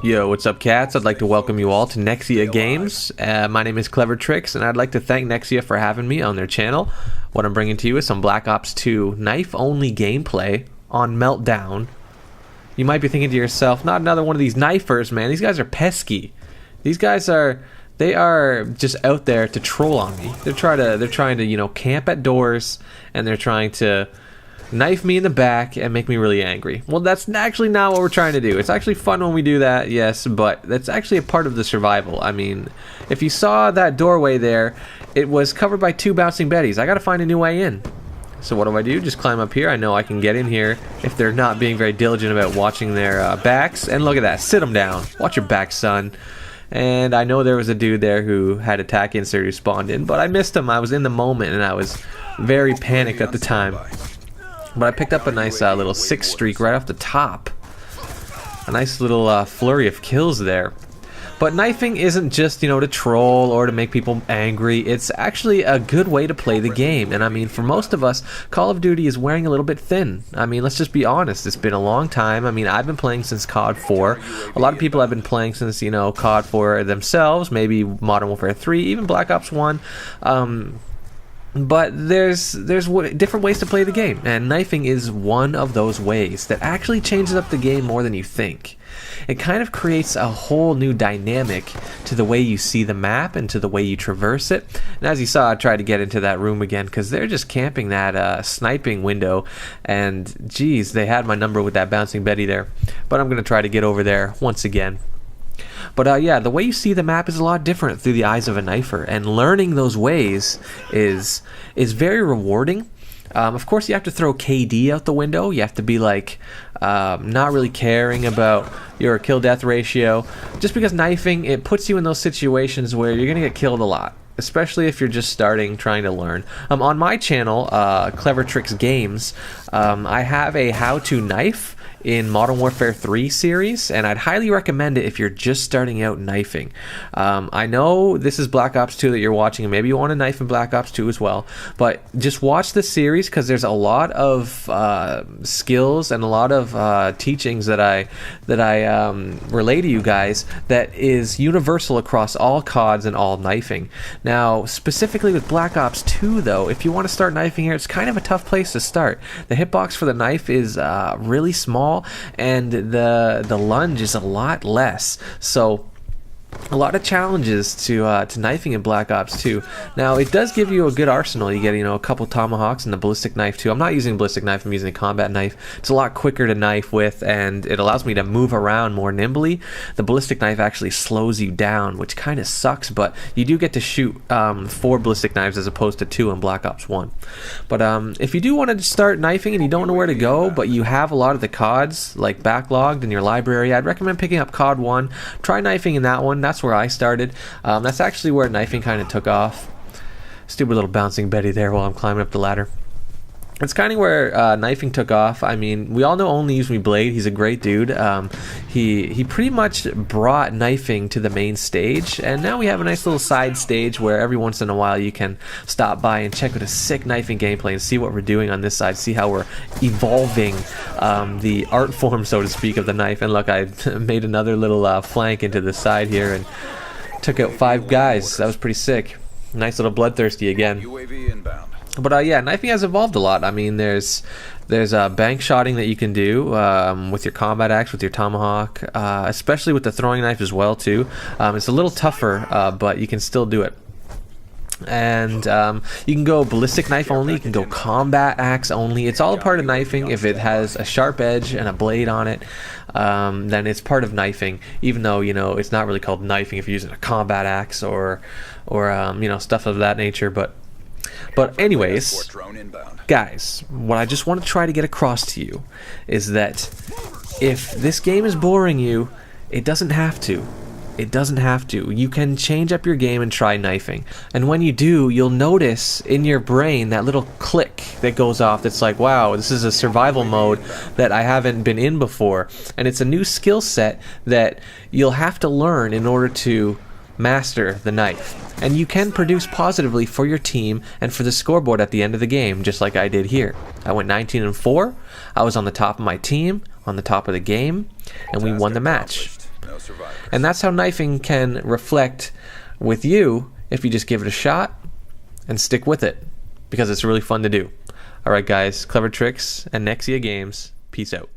Yo, what's up, cats? I'd like to welcome you all to Nexia Games. My name is Clever Tricks, and I'd like to thank Nexia for having me on their channel. What I'm bringing to you is some Black Ops 2 knife-only gameplay on Meltdown. You might be thinking to yourself, not another one of these knifers, man. These guys are pesky. These guys are just out there to troll on me. They're trying to, you know, camp at doors, and they're trying to knife me in the back and make me really angry. Well, that's actually not what we're trying to do. It's actually fun when we do that, yes, but that's actually a part of the survival. I mean, if you saw that doorway there, it was covered by 2 bouncing betties. I gotta find a new way in. So what do? Just climb up here. I know I can get in here if they're not being very diligent about watching their backs. And look at that. Sit them down. Watch your back, son. And I know there was a dude there who had attack insert who spawned in, but I missed him. I was in the moment, and I was very panicked at the time. But I picked up a nice little 6 streak right off the top. A nice little flurry of kills there. But knifing isn't just, you know, to troll or to make people angry. It's actually a good way to play the game. And I mean, for most of us, Call of Duty is wearing a little bit thin. I mean, let's just be honest. It's been a long time. I mean, I've been playing since COD 4. A lot of people have been playing since, you know, COD 4 themselves. Maybe Modern Warfare 3, even Black Ops 1. But there's different ways to play the game, and knifing is one of those ways that actually changes up the game more than you think. It kind of creates a whole new dynamic to the way you see the map and to the way you traverse it. And as you saw, I tried to get into that room again because they're just camping that sniping window, and geez, they had my number with that bouncing Betty there. But I'm going to try to get over there once again. But yeah, the way you see the map is a lot different through the eyes of a knifer, and learning those ways is very rewarding. Of course, you have to throw KD out the window. You have to be like not really caring about your kill-death ratio, just because knifing, it puts you in those situations where you're gonna get killed a lot, especially if you're just starting, trying to learn. On my channel, Clever Tricks Games, I have a how-to knife in Modern Warfare 3 series, and I'd highly recommend it if you're just starting out knifing. I know this is Black Ops 2 that you're watching, and maybe you want to knife in Black Ops 2 as well, but just watch this series because there's a lot of skills and a lot of teachings that I relay to you guys that is universal across all CODs and all knifing. Now, specifically with Black Ops 2 though, if you want to start knifing here, it's kind of a tough place to start. The hitbox for the knife is really small, and the lunge is a lot less, so a lot of challenges to knifing in Black Ops 2. Now, it does give you a good arsenal. You get, you know, a couple tomahawks and the ballistic knife too. I'm not using a ballistic knife, I'm using a combat knife. It's a lot quicker to knife with, and it allows me to move around more nimbly. The ballistic knife actually slows you down, which kind of sucks, but you do get to shoot 4 ballistic knives as opposed to 2 in Black Ops 1. But if you do want to start knifing and you don't know where to go, but you have a lot of the CODs like backlogged in your library, I'd recommend picking up COD 1. Try knifing in that one. That's where I started. That's actually where knifing kind of took off. Stupid little bouncing Betty there while I'm climbing up the ladder. It's kind of where knifing took off. I mean, we all know Only Use Me Blade. He's a great dude. He pretty much brought knifing to the main stage, and now we have a nice little side stage where every once in a while you can stop by and check out a sick knifing gameplay and see what we're doing on this side, see how we're evolving the art form, so to speak, of the knife. And look, I made another little flank into the side here and took out 5 guys. That was pretty sick. Nice little bloodthirsty again. UAV inbound. But yeah, knifing has evolved a lot. I mean, there's bank shotting that you can do with your combat axe, with your tomahawk, especially with the throwing knife as well too. It's a little tougher, but you can still do it. And you can go ballistic knife only, you can go combat axe only. It's all a part of knifing. If it has a sharp edge and a blade on it, then it's part of knifing, even though, you know, it's not really called knifing if you're using a combat axe or you know, stuff of that nature. But anyways, guys, what I just want to try to get across to you is that if this game is boring you, it doesn't have to. It doesn't have to. You can change up your game and try knifing. And when you do, you'll notice in your brain that little click that goes off that's like, wow, this is a survival mode that I haven't been in before. And it's a new skill set that you'll have to learn in order to master the knife. And you can produce positively for your team and for the scoreboard at the end of the game, just like I did here. I went 19-4. I was on the top of my team, on the top of the game, and we won the match. And that's how knifing can reflect with you if you just give it a shot and stick with it, because it's really fun to do. Alright guys, Clever Tricks and Nexia Games, peace out.